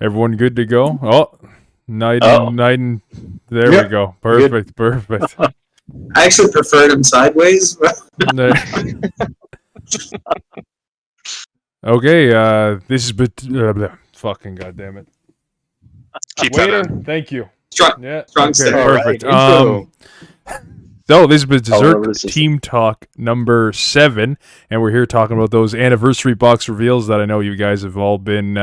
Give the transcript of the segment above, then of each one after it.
Everyone good to go? Oh, night Oh. and night and there Yep. we go. Perfect, perfect. I actually preferred them sideways. Okay, this is fucking goddamn it. Keep that Waiter, in. thank you. Strong, Yeah, strong okay, start. perfect. Intro. So this is remember Berserk this is- Team Talk number 7, and we're here talking about those anniversary box reveals that I know you guys have all been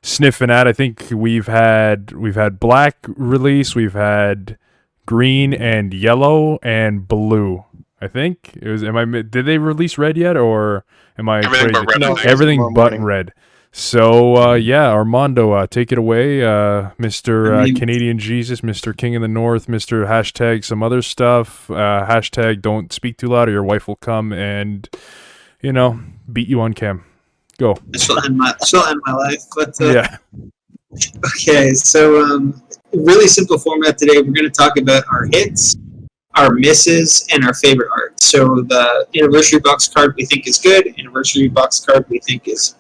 sniffing at. I think we've had black release, we've had green and yellow and blue. I think it was. Did they release red yet, or am I Everything crazy? but red. No. I think. Everything Tomorrow but morning. red. So, Armando, take it away, Mr. I mean- Canadian Jesus, Mr. King of the North, Mr. Hashtag some other stuff, hashtag don't speak too loud or your wife will come and, beat you on cam. Go. She'll end my life. But Yeah. okay, so really simple format today. We're going to talk about our hits, our misses, and our favorite art. So the anniversary box card we think is good. Anniversary box card we think is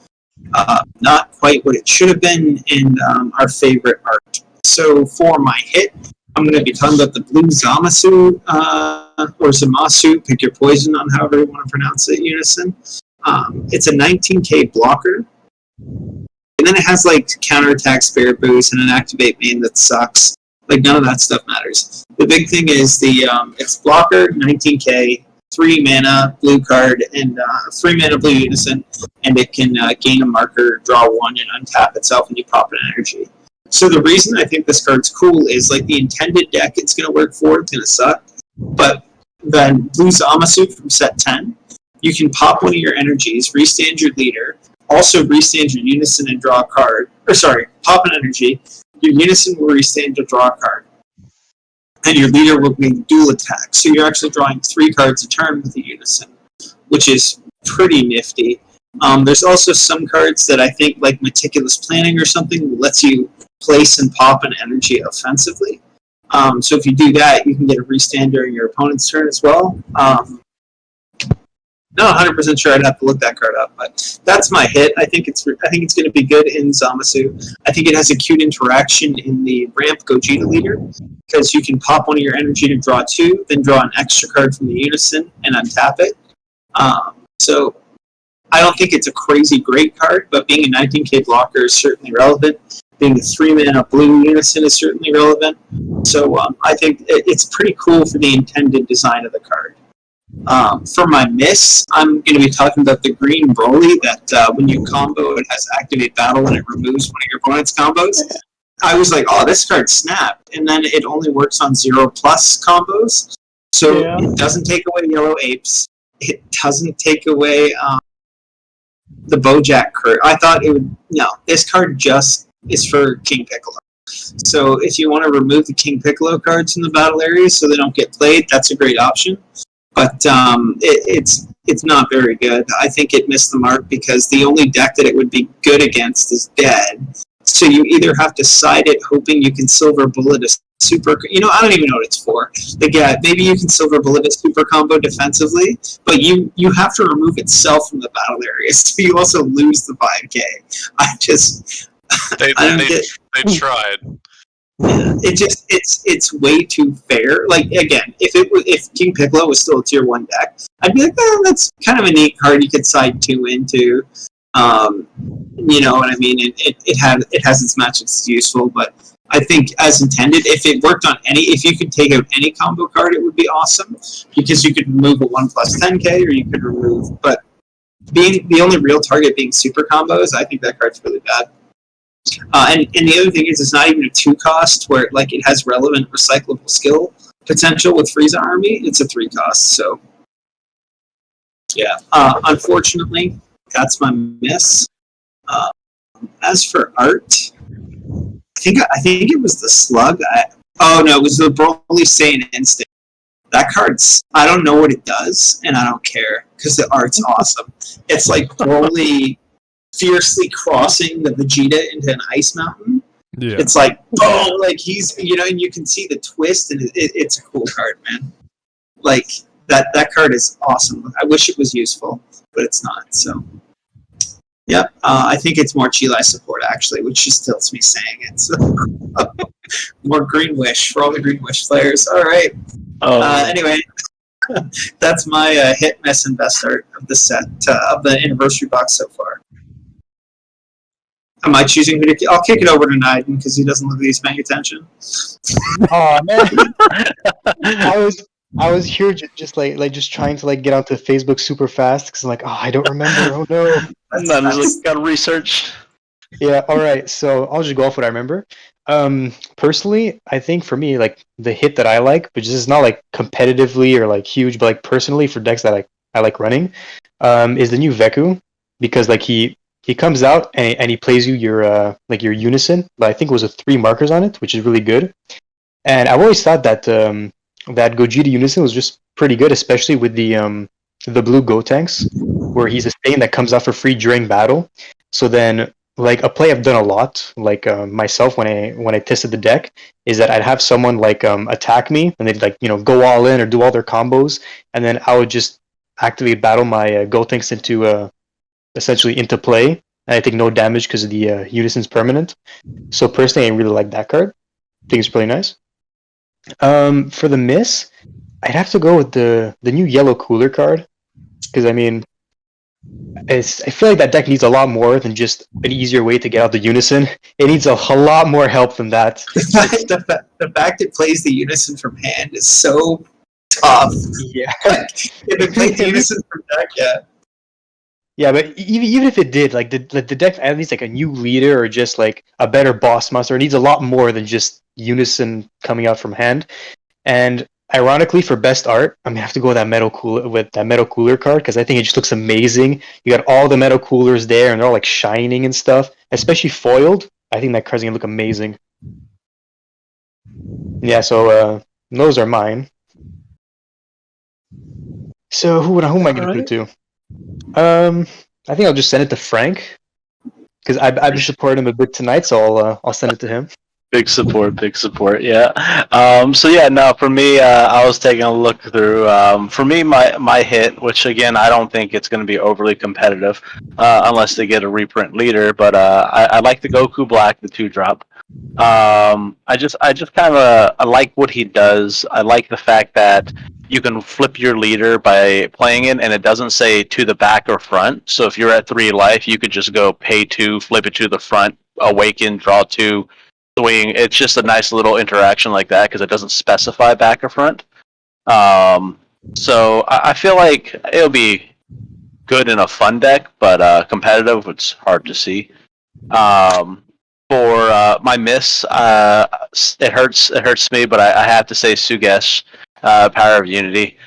not quite what it should have been, and our favorite art. So for my hit, I'm going to be talking about the blue Zamasu or Zamasu. Pick your poison on however you want to pronounce it. Unison. It's a 19k blocker. And then it has like counterattack, spirit boost, and an activate main that sucks. Like none of that stuff matters. The big thing is it's blocker, 19k, 3 mana blue card, and 3 mana blue unison, and it can gain a marker, draw 1, and untap itself, and you pop an energy. So the reason I think this card's cool is like the intended deck it's going to work for, it's going to suck. But then blue Zamasu from set 10, you can pop one of your energies, restand your leader, also restand your unison and draw a card. Or sorry, pop an energy. Your unison will restand to draw a card. And your leader will make dual attack. So you're actually drawing 3 cards a turn with the unison, which is pretty nifty. There's also some cards that I think, like Meticulous Planning or something, lets you place and pop an energy offensively. So if you do that, you can get a restand during your opponent's turn as well. Not 100% sure. I'd have to look that card up, but that's my hit. I think it's going to be good in Zamasu. I think it has a cute interaction in the ramp Gogeta leader because you can pop one of your energy to draw 2, then draw an extra card from the unison and untap it. So I don't think it's a crazy great card, but being a 19k blocker is certainly relevant. Being a 3 mana blue unison is certainly relevant. So I think it's pretty cool for the intended design of the card. For my miss, I'm going to be talking about the green Broly that when you combo, it has activate battle and it removes one of your opponent's combos. I was like, oh, this card snapped. And then it only works on 0+ combos. So It doesn't take away Yellow Apes. It doesn't take away the Bojack card. I thought it would. No, this card just is for King Piccolo. So if you want to remove the King Piccolo cards from the battle area so they don't get played, that's a great option. But it's not very good. I think it missed the mark because the only deck that it would be good against is dead. So you either have to side it hoping you can Silver Bullet a super... I don't even know what it's for. Like, yeah, maybe you can Silver Bullet a super combo defensively, but you have to remove itself from the battle area, so you also lose the 5k. They tried. It's way too fair. Like again, if King Piccolo was still a tier 1 deck, I'd be like, oh, that's kind of a neat card you could side 2 into. You know what I mean? It has its matchups, it's useful, but I think as intended, if it worked on if you could take out any combo card, it would be awesome because you could remove a 1+10k or you could remove. But being the only real target being super combos, I think that card's really bad. And the other thing is, it's not even a 2 cost where it has relevant recyclable skill potential with Frieza Army. It's a 3 cost. So yeah, unfortunately, that's my miss. As for art, I think it was the Slug. It was the Broly Saiyan Instinct. That card's, I don't know what it does, and I don't care because the art's awesome. It's like Broly fiercely crossing the Vegeta into an ice mountain. Yeah. It's like, oh, like he's, and you can see the twist, and it's a cool card, man. Like, that card is awesome. I wish it was useful, but it's not, so. Yep. I think it's more Chile support, actually, which just tilts me saying it. So more Green Wish for all the Green Wish players. All right. Anyway, that's my hit, miss, and best art of the set, of the anniversary box so far. Am I choosing who to... I'll kick it over to Naiden because he doesn't look like he's paying attention. Oh man, I was here just just trying to like get onto Facebook super fast because I'm like, oh, I don't remember. Oh no. Got to research. Yeah. All right. So I'll just go off what I remember. Personally, I think for me, like the hit that I like, which is not like competitively or like huge, but like personally for decks that I like running, is the new Veku because like he comes out and he plays you your like your unison, but I think it was 3 markers on it, which is really good. And I've always thought that that Gogeta unison was just pretty good, especially with the blue Gotenks, where he's a stain that comes out for free during battle. So then, like a play I've done a lot, like myself when I tested the deck, is that I'd have someone like attack me and they'd like go all in or do all their combos, and then I would just activate battle my Gotenks into essentially into play, and I take no damage because of the unison's permanent. So personally, I really like that card. I think it's pretty nice. For the miss, I'd have to go with the new yellow cooler card because I mean, I feel like that deck needs a lot more than just an easier way to get out the unison. It needs a lot more help than that. The fact it plays the unison from hand is so tough. Yeah. If it plays the unison from deck, yeah. Yeah, but even if it did, like the deck at least like a new leader or just like a better boss monster, it needs a lot more than just unison coming out from hand. And ironically, for best art, I'm gonna have to go with that metal cooler card because I think it just looks amazing. You got all the metal coolers there, and they're all like shining and stuff, especially foiled. I think that card's gonna look amazing. Yeah, so those are mine. So who am I gonna put it to? I think I'll just send it to Frank because I've been supporting him a bit tonight, so I'll send it to him. Big support. Yeah. So yeah, no, for me, I was taking a look through. For me, my hit, which again, I don't think it's going to be overly competitive, unless they get a reprint leader. But I like the Goku Black, the 2-drop. I just kind of I like what he does. I like the fact that you can flip your leader by playing it, and it doesn't say to the back or front. So if you're at 3 life, you could just go pay 2, flip it to the front, awaken, draw 2, swing. It's just a nice little interaction like that because it doesn't specify back or front. So I feel like it'll be good in a fun deck, but competitive, it's hard to see. For my miss, it hurts me, but I have to say Sugesh, Power of Unity.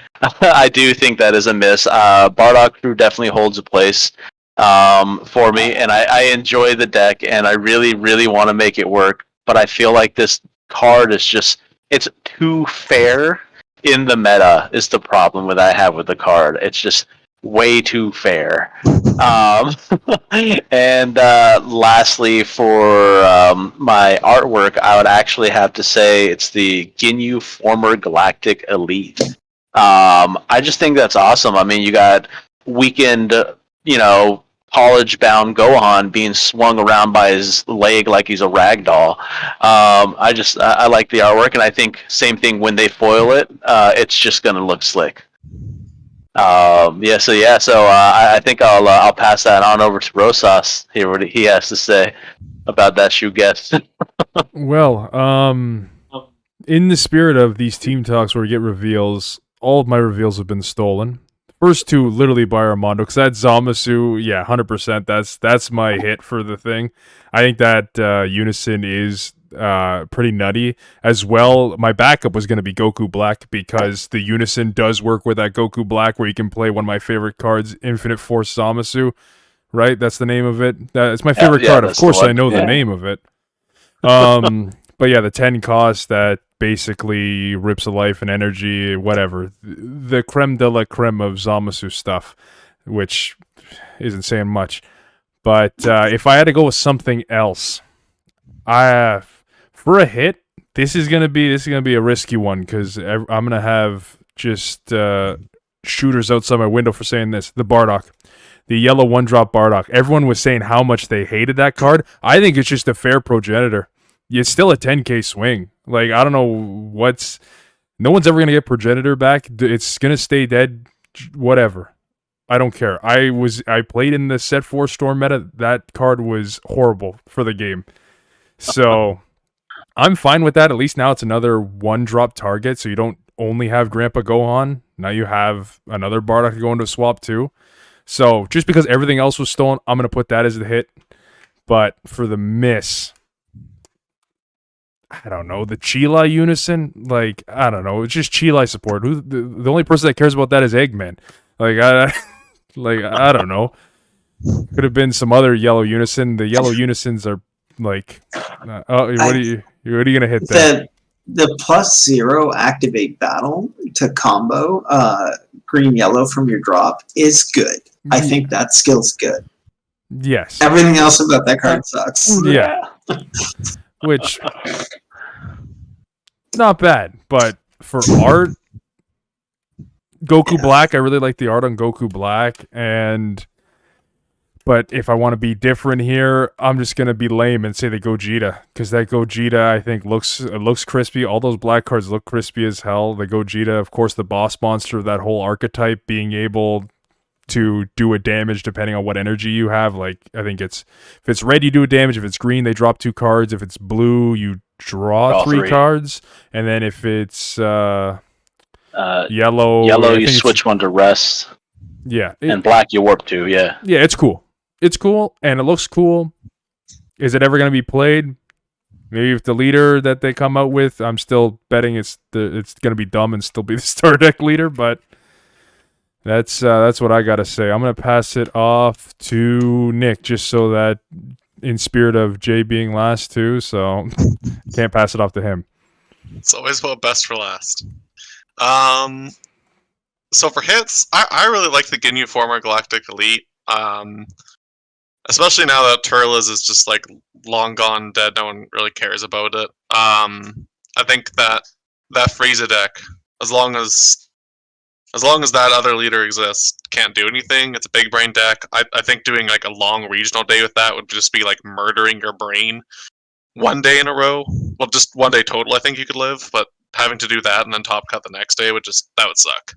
I do think that is a miss. Bardock Crew definitely holds a place for me, and I enjoy the deck, and I really, really want to make it work, but I feel like this card is just, it's too fair in the meta is the problem that I have with the card. It's just way too fair. And lastly, for my artwork, I would actually have to say it's the Ginyu Former Galactic Elite. I just think that's awesome. I mean, you got weakened, college-bound Gohan being swung around by his leg like he's a rag doll. I like the artwork, and I think same thing when they foil it. It's just gonna look slick. So I think I'll pass that on over to Rosas. Hear what he has to say about that shoe guest. Well, in the spirit of these team talks where we get reveals, all of my reveals have been stolen. First 2 literally by Armando, because that Zamasu, yeah, 100%. That's my hit for the thing. I think that Unison is pretty nutty as well. My backup was going to be Goku Black because the Unison does work with that Goku Black where you can play one of my favorite cards, Infinite Force Zamasu, right? That's the name of it. It's my favorite card. Of course, I know the name of it. But yeah, the 10 cost that basically rips a life and energy, whatever. The creme de la creme of Zamasu stuff, which isn't saying much. But if I had to go with something else, for a hit, this is gonna be a risky one because I'm gonna have just shooters outside my window for saying this. The Bardock. the yellow 1-drop Bardock. Everyone was saying how much they hated that card. I think it's just a fair progenitor. It's still a 10k swing. Like, I don't know what's... No one's ever going to get progenitor back. It's going to stay dead. Whatever. I don't care. I played in the set 4 storm meta. That card was horrible for the game. So I'm fine with that. At least now it's another 1-drop target, so you don't only have Grandpa Gohan. Now you have another Bardock to go into a swap too. So just because everything else was stolen, I'm going to put that as the hit. But for the miss, I don't know, the Chila Unison, like, I don't know, it's just Chila support. The only person that cares about that is Eggman. Like, I don't know. Could have been some other yellow Unison. The yellow Unisons are like, what are you gonna hit there? The +0 activate battle to combo green yellow from your drop is good. I think that skill's good. Yes. Everything else about that card sucks. Yeah. Which, not bad, but for art, Goku Black, I really like the art on Goku Black, but if I want to be different here, I'm just gonna be lame and say the Gogeta, because that Gogeta I think looks crispy. All those black cards look crispy as hell. The Gogeta, of course, the boss monster, that whole archetype being able to do a damage depending on what energy you have. Like, I think if it's red, you do a damage. If it's green, they drop 2 cards. If it's blue, you draw 3 cards. And then if it's yellow, you switch one to rest. Yeah. And black, you warp 2, yeah. Yeah, it's cool. It's cool, and it looks cool. Is it ever going to be played? Maybe if the leader that they come out with, I'm still betting it's going to be dumb and still be the starter deck leader, but that's what I got to say. I'm going to pass it off to Nick, just so that in spirit of Jay being last too, so can't pass it off to him. It's always about best for last. So for hits, I really like the Ginyu Former Galactic Elite. Especially now that Turles is just like long gone dead, no one really cares about it. I think that Frieza deck, as long as that other leader exists, can't do anything. It's a big brain deck. I think doing like a long regional day with that would just be like murdering your brain one day in a row. Well, just one day total, I think you could live, but having to do that and then top cut the next day would suck.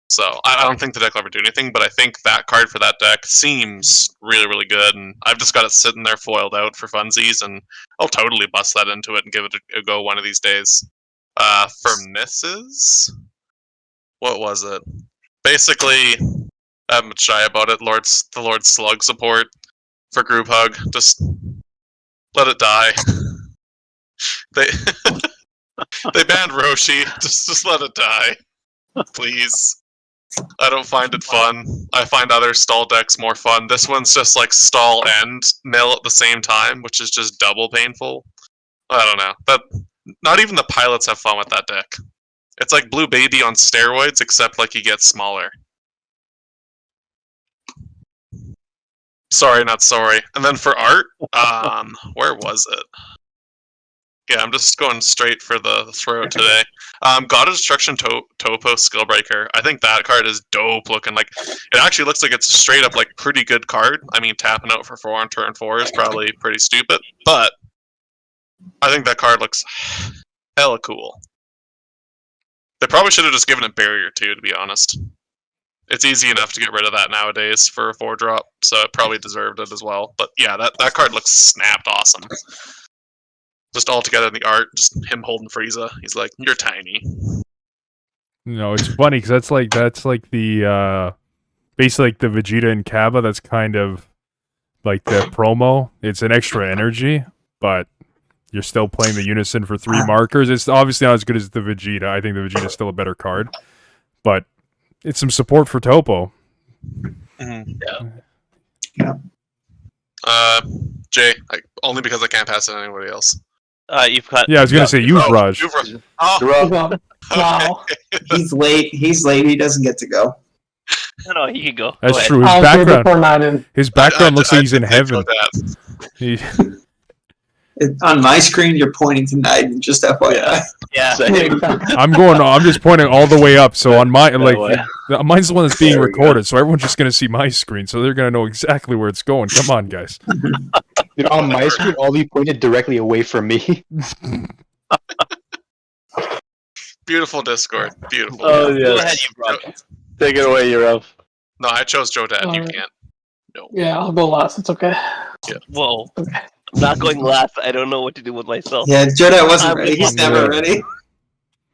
So I don't think the deck will ever do anything, but I think that card for that deck seems really, really good, and I've just got it sitting there foiled out for funsies, and I'll totally bust that into it and give it a go one of these days. For misses, what was it? Basically, I'm shy about it. The Lord Slug support for Group Hug. Just let it die. They they banned Roshi. Just let it die, please. I don't find it fun. I find other stall decks more fun. This one's just like stall and mill at the same time, which is just double painful. I don't know. Not even the pilots have fun with that deck. It's like Blue Baby on steroids, except like he gets smaller. Sorry, not sorry. And then for art, where was it? Yeah, I'm just going straight for the throat today. God of Destruction Topo Skillbreaker. I think that card is dope looking. Like, it actually looks like it's a straight up like pretty good card. I mean, tapping out for 4 on turn 4 is probably pretty stupid, but I think that card looks hella cool. They probably should have just given it Barrier too, to be honest. It's easy enough to get rid of that nowadays for a 4-drop, so it probably deserved it as well. But yeah, that card looks snapped awesome. Just all together in the art, just him holding Frieza. He's like, "You're tiny." No, it's funny because that's like the basically like the Vegeta and Kaba. That's kind of like the promo. It's an extra energy, but you're still playing the Unison for 3 markers. It's obviously not as good as the Vegeta. I think the Vegeta is still a better card, but it's some support for Topo. Mm-hmm. Yeah. Jay, only because I can't pass it to anybody else. You've got. Yeah, I was gonna say you've Raj. Oh. Wow. He's late. He doesn't get to go. No, he can go. That's go true. His background looks like he's in heaven. On my screen, you're pointing to Naiden, just FYI. Yeah. Same. I'm just pointing all the way up. So on my way. mine's the one that's being There we recorded. So everyone's just gonna see my screen. So they're gonna know exactly where it's going. Come on, guys. Dude, on my screen, all you pointed directly away from me. Beautiful Discord. Beautiful. Oh, Go yes. ahead, you Brock. Take it away, Europe. No, I chose Joe Dad. You Alright. can't. Yeah, I'll go last. It's okay. Whoa. I'm not going last. I don't know what to do with myself. Yeah, Joda wasn't I'm ready. He's Yeah. never ready.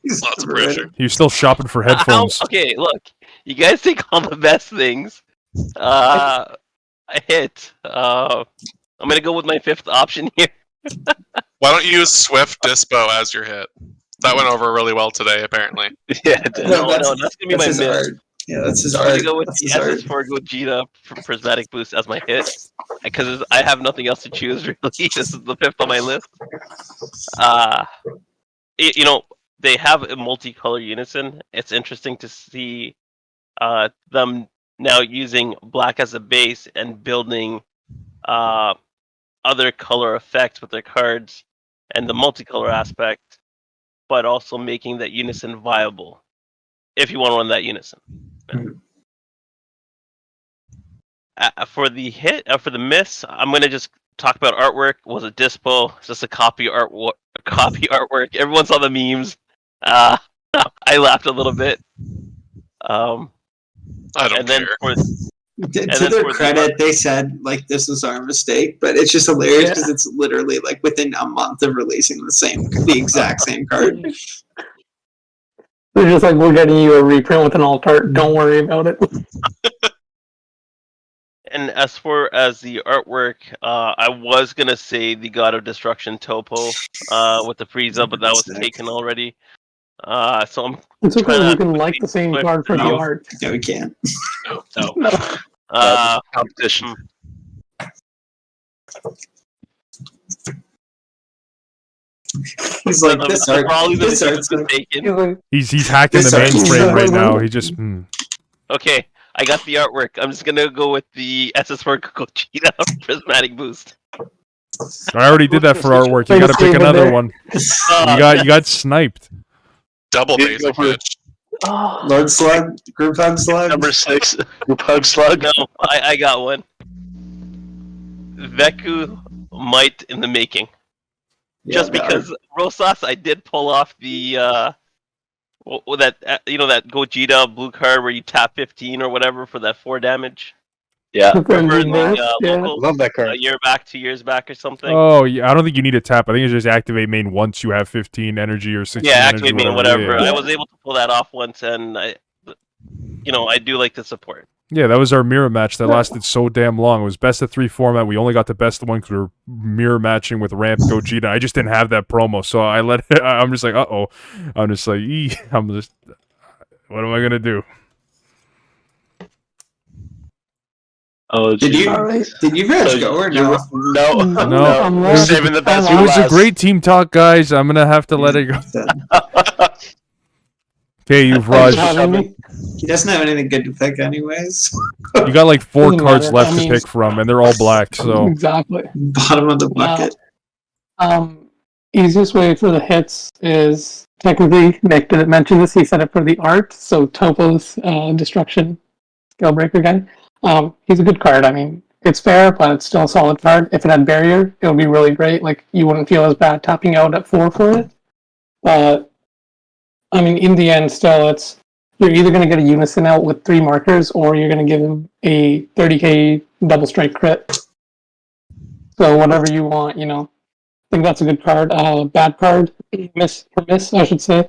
He's Lots of never ready. pressure. You're still shopping for headphones. Okay, look. You guys take all the best things. I hit. I'm gonna go with my fifth option here. Why don't you use Swift Dispo as your hit? That went over really well today, apparently. Yeah, it did. No, that's gonna be my his miss. art. Yeah, that's his I'm art. gonna go with That's the his art. SS4 Gogeta for Prismatic Boost as my hit because I have nothing else to choose really. This is the fifth on my list. You know, they have a multicolor unison. It's interesting to see them now using black as a base and building other color effects with their cards and the multicolor aspect, but also making that unison viable if you want to run that unison. For the hit, for the miss, I'm gonna just talk about artwork. Was it Dispo? It's just a copy artwork. Everyone saw the memes. I laughed a little bit. I don't And then care. for To then their for the- credit, they said like this was our mistake, but it's just hilarious because it's literally like within a month of releasing the exact same card. They're just like, we're getting you a reprint with an alt art. Don't worry about it. And as far as the artwork, I was gonna say the God of Destruction Topo with the Frieza, but that was Sick. taken already. So I'm It's okay. Trying You to can like the same card for the No. art. No, we can't. no. Competition. He's like this art. probably the This art's was like, taken. He's like, He's hacking This the art- mainframe right now. He just Okay, I got the artwork. I'm just gonna go with the SS4 Gogeta Prismatic Boost. I already did that for artwork. You got to pick another one. You got sniped. Double You basic, go for- bitch. oh, Lord Slug, Group Hug Slug. Number 6, Group Hug Slug. No, I got one. Veku Might in the making. Just because Rosas, I did pull off the that that Gogeta blue card where you tap 15 or whatever for that 4 damage. Yeah. the friendly Remember in the verse, yeah. local Love that a card. year back, 2 years back or something. Oh, yeah. I don't think you need to tap. I think it's just activate main once you have 15 energy or 16 yeah, energy. activate me and whatever. Yeah. I was able to pull that off once, and I do like the support. Yeah, that was our mirror match that lasted so damn long. It was best of 3 format. We only got the best of one because we were mirror matching with Ramp Gogeta. I just didn't have that promo, so I let it. I'm just like, uh-oh. I'm just like, I'm just, what am I going to do? Oh, Did you Alright. guys go or no? No. No. I'm We're lost. saving the best It for was a last. great team talk, guys. I'm going to have to let it go. Okay, you've Thanks Raj. for having me. He doesn't have anything good to pick, anyways. You got like 4 Doesn't cards matter. left I to mean- pick from, and they're all black, so. Exactly. Bottom of the bucket. Easiest way for the hits is technically Nick didn't mention this. He said it for the art. So Topo's Destruction Scalebreaker guy. He's a good card. I mean, it's fair, but it's still a solid card. If it had barrier, it would be really great. Like you wouldn't feel as bad tapping out at 4 for it. But I mean, in the end, still, it's you're either going to get a unison out with 3 markers, or you're going to give him a 30k double strike crit. So whatever you want, I think that's a good card. Bad card, miss, I should say.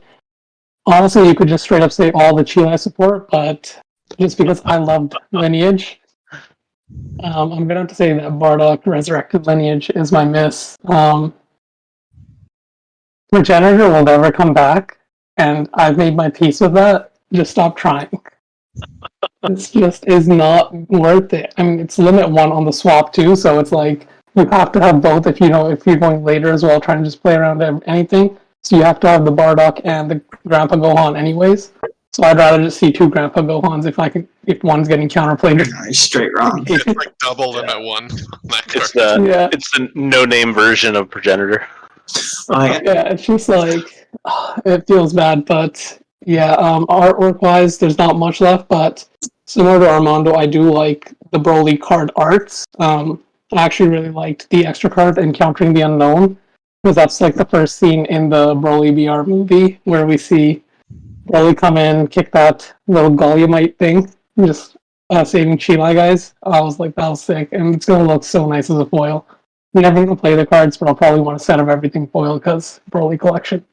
Honestly, you could just straight up say all the Chile support, but just because I loved Lineage, I'm going to have to say that Bardock Resurrected Lineage is my miss. Regenerator will never come back, and I've made my peace with that. Just stop trying. It's just is not worth it. I mean, it's limit 1 on the swap too, so it's like you have to have both if you're going later as well, trying to just play around anything. So you have to have the Bardock and the Grandpa Gohan anyways. So I'd rather just see 2 Grandpa Gohans if one's getting counterplayed. No, you're straight wrong. It's like double them at one. That It's card. the Yeah. it's the no-name version of Progenitor. Oh, yeah. Yeah, it's just like it feels bad, but yeah, artwork wise, there's not much left. But similar to Armando, I do like the Broly card arts. I actually really liked the extra card Encountering the Unknown, because that's like the first scene in the Broly VR movie where we see Broly come in, kick that little Golemite thing, and just saving Chilai guys. I was like, that was sick, and it's gonna look so nice as a foil. I'm never gonna play the cards, but I'll probably want a set of everything foil because Broly collection.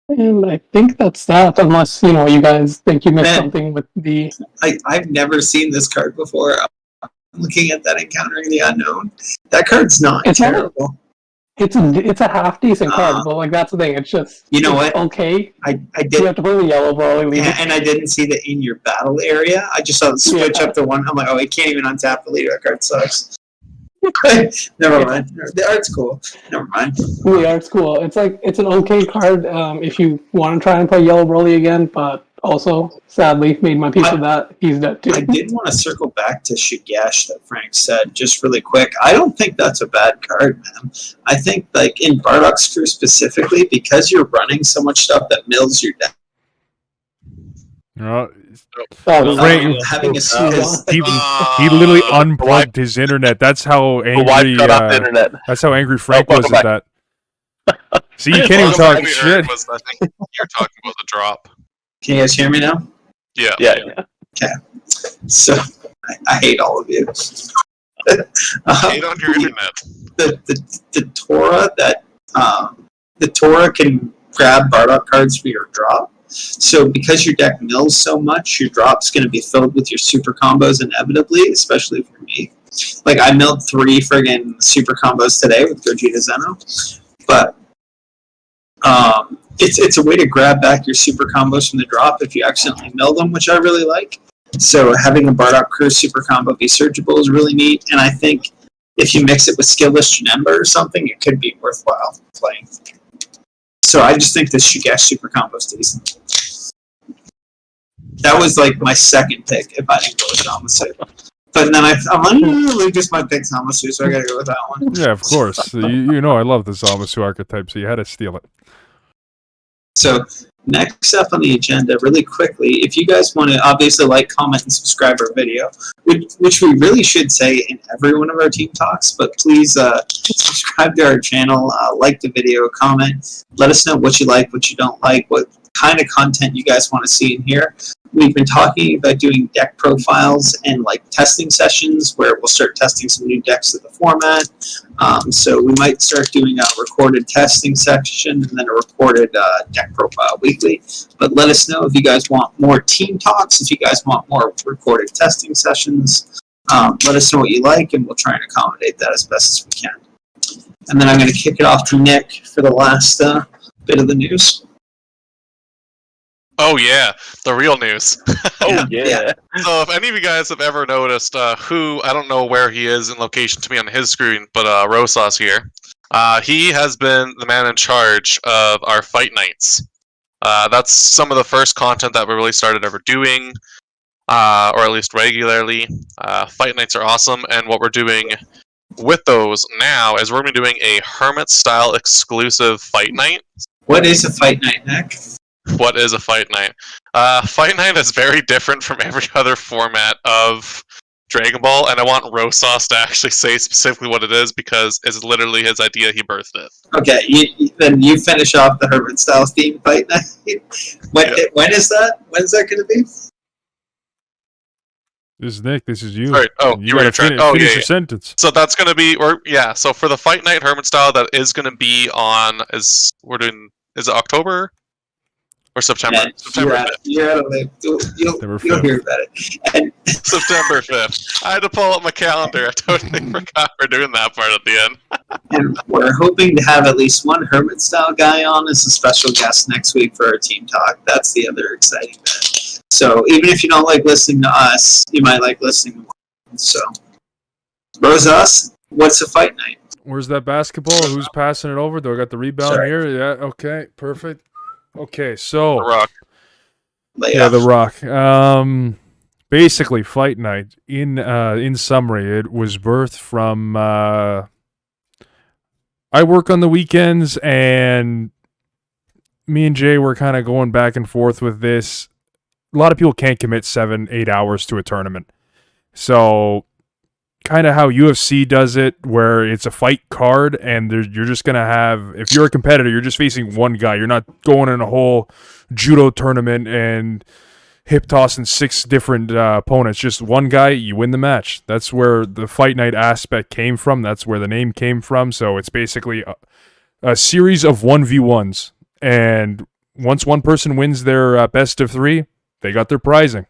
And I think that's that, unless you guys think you missed Man. something with the. I've never seen this card before. I'm looking at that Encountering the Unknown. That card's not It's not- terrible. It's a half decent card, but like that's the thing. It's just You know it's what? okay. I You did, have to play the yellow Broly. Leader. and I didn't see the in your battle area. I just saw the switch Yeah. up to one. I'm like, oh, it can't even untap the leader. That card sucks. Never mind. The art's cool. Never mind. The art's cool. It's an okay card if you want to try and play yellow Broly again, but also sadly made my peace with that. He's dead too. I did want to circle back to Shigesh that Frank said just really quick. I don't think that's a bad card, man. I think like in Bardock's crew specifically, because you're running so much stuff that mills your deck. Frank- Having a He literally unplugged his internet. That's how Why angry. cut off the internet? That's how angry Frank Oh, was welcome at that. See, you can't even Well, talk what we shit. heard was, I think you're talking about the drop. Can you guys hear me now? Yeah. Yeah. So I hate all of you. Hate on your internet. The Torah that the Torah can grab Bardock cards for your drop. So because your deck mills so much, your drop's going to be filled with your super combos inevitably, especially for me. Like I milled 3 friggin' super combos today with Gogeta Zeno, but it's a way to grab back your super combos from the drop if you accidentally mill them, which I really like. So having a Bardock Crew super combo be searchable is really neat, and I think if you mix it with Skillless Janemba or something, it could be worthwhile playing. So I just think this Shigesh super combo is decent. That was like my second pick if I didn't go with Zamasu. But then I'm like, Lucas might pick Zamasu, so I gotta go with that one. Yeah, of course. You know I love the Zamasu archetype, so you had to steal it. So next up on the agenda, really quickly, if you guys want to obviously like, comment, and subscribe our video, which we really should say in every one of our team talks, but please subscribe to our channel, like the video, comment, let us know what you like, what you don't like, what kind of content you guys want to see in here. We've been talking about doing deck profiles and like testing sessions where we'll start testing some new decks of the format. So we might start doing a recorded testing section and then a recorded deck profile weekly. But let us know if you guys want more team talks, if you guys want more recorded testing sessions. Let us know what you like, and we'll try and accommodate that as best as we can. And then I'm going to kick it off to Nick for the last bit of the news. Oh yeah, the real news. Oh yeah. So if any of you guys have ever noticed who, I don't know where he is in location to me on his screen, but Rosas here. He has been the man in charge of our fight nights. That's some of the first content that we really started ever doing, or at least regularly. Fight nights are awesome, and what we're doing with those now is we're going to be doing a Hermit-style exclusive fight night. What is a fight night, Nick? What is a fight night? Fight night is very different from every other format of Dragon Ball, and I want Rosas to actually say specifically what it is because it's literally his idea. He birthed it. Okay, then you finish off the Hermit style theme fight night. When is that? When's that going to be? This is Nick. This is you. Sorry. Oh, you were gotta trying. finish Yeah. your sentence. So that's going to be, so for the fight night Hermit style, that is going to be on. Is it October? Or September. Yeah, September 5th. You'll hear about it. And September 5th. I had to pull up my calendar. I totally forgot we're doing that part at the end. and we're hoping to have at least one Hermit style guy on as a special guest next week for our team talk. That's the other exciting bit. So even if you don't like listening to us, you might like listening to one. So, Rosas, what's a fight night? Where's that basketball? Who's passing it over? Do I got the rebound Sorry. here? Yeah, okay, perfect. Okay, so The Rock. But yeah, The Rock. Basically, Fight Night. In summary, it was birthed from. I work on the weekends, and me and Jay were kind of going back and forth with this. A lot of people can't commit 7-8 hours to a tournament, so kind of how UFC does it, where it's a fight card, and you're just gonna have. If you're a competitor, you're just facing one guy. You're not going in a whole judo tournament and hip tossing 6 different opponents. Just one guy, you win the match. That's where the Fight Night aspect came from. That's where the name came from. So it's basically a series of 1v1s. And once one person wins their best of 3, they got their prizing.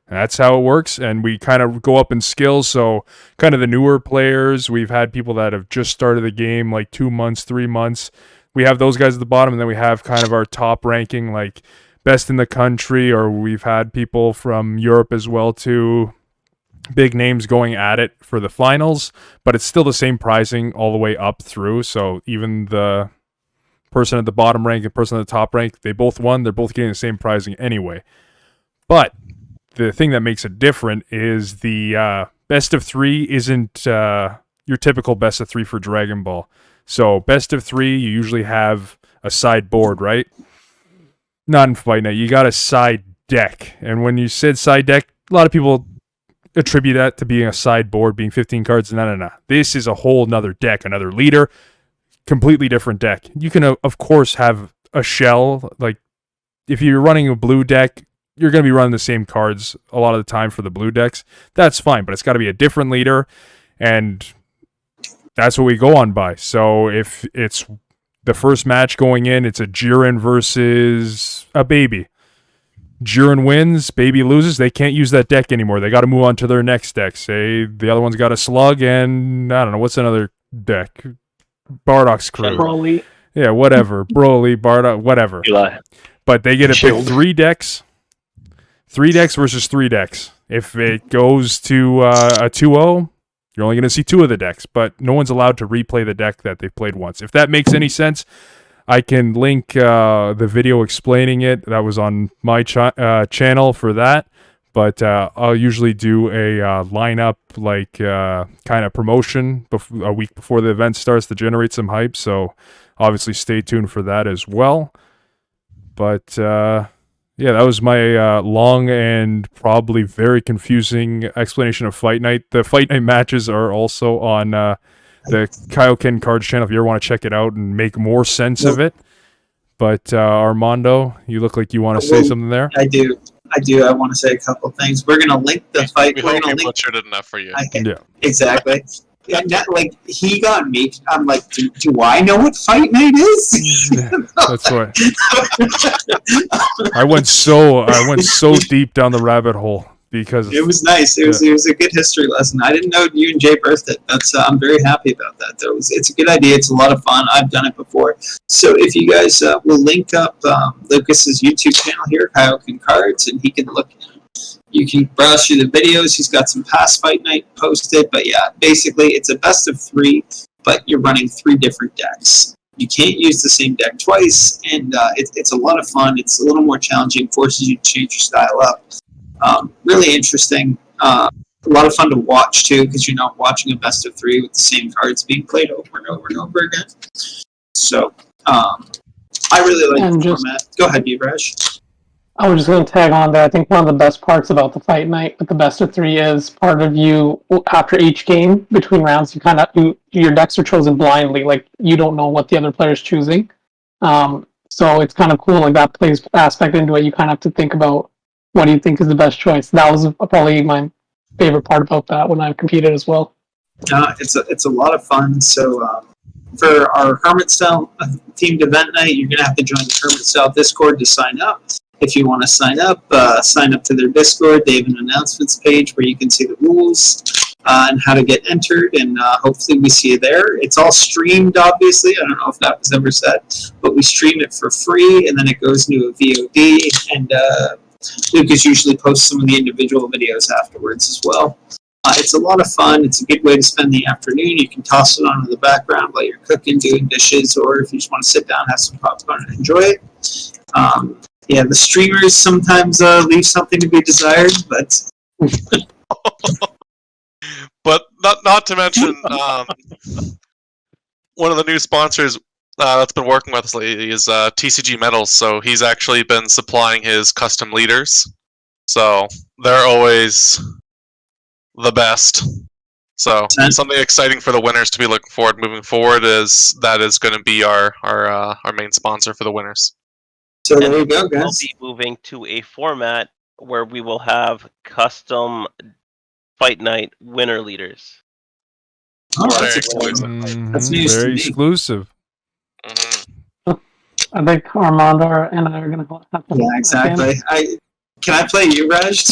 And that's how it works. And we kind of go up in skills. So kind of the newer players, we've had people that have just started the game like 2 months, 3 months. We have those guys at the bottom. And then we have kind of our top ranking, like best in the country, or we've had people from Europe as well too, big names going at it for the finals, but it's still the same pricing all the way up through. So even the person at the bottom rank and person at the top rank, they both won. They're both getting the same pricing anyway. But the thing that makes it different is the best of 3 isn't your typical best of 3 for Dragon Ball. So best of 3, you usually have a side board, right? Not in Fight Night. You got a side deck. And when you said side deck, a lot of people attribute that to being a sideboard, being 15 cards. No. This is a whole nother deck, another leader, completely different deck. You can, of course, have a shell. Like, if you're running a blue deck, you're going to be running the same cards a lot of the time for the blue decks. That's fine, but it's got to be a different leader, and that's what we go on by. So if it's the first match going in, it's a Jiren versus a Baby. Jiren wins, Baby loses. They can't use that deck anymore. They got to move on to their next deck. Say the other one's got a Slug, and I don't know, what's another deck? Bardock's crew. Broly. Yeah, whatever. Broly, Bardock, whatever. Eli. But they get to pick Shield. 3 decks. 3 decks versus 3 decks. If it goes to a 2-0, you're only going to see 2 of the decks, but no one's allowed to replay the deck that they've played once. If that makes any sense, I can link the video explaining it. That was on my channel for that. But I'll usually do a lineup, like kind of promotion a week before the event starts to generate some hype. So obviously stay tuned for that as well. But yeah, that was my long and probably very confusing explanation of Fight Night. The Fight Night matches are also on the Kaioken Cards channel if you ever want to check it out and make more sense of it. But Armando, you look like you want to say something there. I do. I want to say a couple things. We're gonna link the fight. We We're hope gonna we link. butchered it enough for you. Yeah. Exactly. Yeah, like he got me. I'm like, do I know what Fight Night is? That's why I went so deep down the rabbit hole because It was nice. It was a good history lesson. I didn't know you and Jay birthed it. That's I'm very happy about that. It's a good idea. It's a lot of fun. I've done it before. So if you guys will link up Lucas's YouTube channel here, Kaioken Cards, and he can look. You can browse through the videos. He's got some past Fight Night posted. But yeah, basically it's a best of 3, but you're running 3 different decks. You can't use the same deck twice, and it's a lot of fun. It's a little more challenging, forces you to change your style up. Really interesting. A lot of fun to watch too, because you're not watching a best of 3 with the same cards being played over and over and over again. So I really like the format. Go ahead, Yuvraj. I was just going to tag on that. I think one of the best parts about the Fight Night with the best of 3 is part of you, after each game, between rounds, your decks are chosen blindly. Like, you don't know what the other player's choosing. So it's kind of cool. Like, that plays aspect into it. You kind of have to think about what do you think is the best choice. That was probably my favorite part about that when I competed as well. It's a lot of fun. So for our Hermit Style themed event night, you're going to have to join the Hermit Style Discord to sign up. If you want to sign up to their Discord. They have an announcements page where you can see the rules and how to get entered, and hopefully we see you there. It's all streamed, obviously. I don't know if that was ever said, but we stream it for free, and then it goes into a VOD, and Lucas usually posts some of the individual videos afterwards as well. It's a lot of fun. It's a good way to spend the afternoon. You can toss it on in the background while you're cooking, doing dishes, or if you just want to sit down, have some popcorn and enjoy it. Yeah, the streamers sometimes leave something to be desired, but But not to mention one of the new sponsors that's been working with us lately is TCG Metals. So he's actually been supplying his custom leaders. So they're always the best. So something exciting for the winners to be looking forward moving forward is that is going to be our main sponsor for the winners. so there you go, We'll guys. be moving to a format where we will have custom fight night winner leaders. Oh, that's Very exciting. exclusive. That's news to Very me. exclusive. Mhm. I think Armando and I are going to have to. Yeah, exactly. Can I play you, Raj?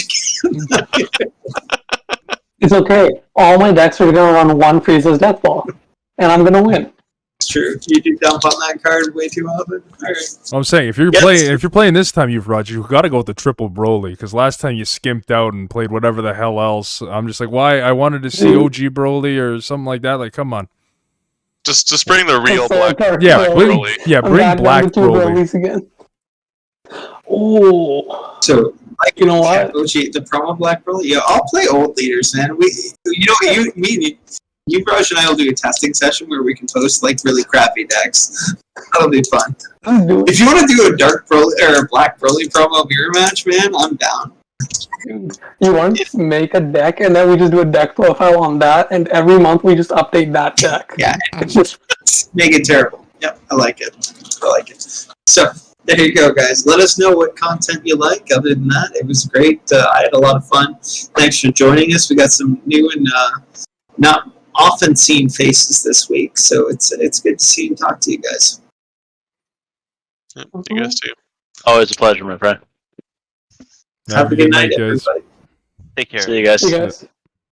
It's okay. All my decks are going to run one Frieza's Death Ball, and I'm going to win. It's true. You do dump on that card way too often. All right. I'm saying if you're playing this time, you've Roger, you got to go with the triple Broly because last time you skimped out and played whatever the hell else. I'm just like, why? I wanted to see OG Broly or something like that. Like, come on. Just bring the real black. Yeah, Broly. I'm bring back Black down to two Broly. Brolys again. Oh, So, like, you know what? OG, the promo Black Broly. Yeah, I'll play old leaders, man. You, Raj, and I will do a testing session where we can post like really crappy decks. That'll be fun. If you want to do a dark Broly or a Black Broly promo mirror match, man, I'm down. You want to make a deck, and then we just do a deck profile on that, and every month we just update that deck. Yeah. It's just Make it terrible. Yep, I like it. So there you go, guys. Let us know what content you like. Other than that, it was great. I had a lot of fun. Thanks for joining us. We got some new and not often seen faces this week, so it's good to see and talk to you guys. Yep, you guys too. Always a pleasure, my friend. Have a good night, guys. everybody. Take care. See you guys. you guys.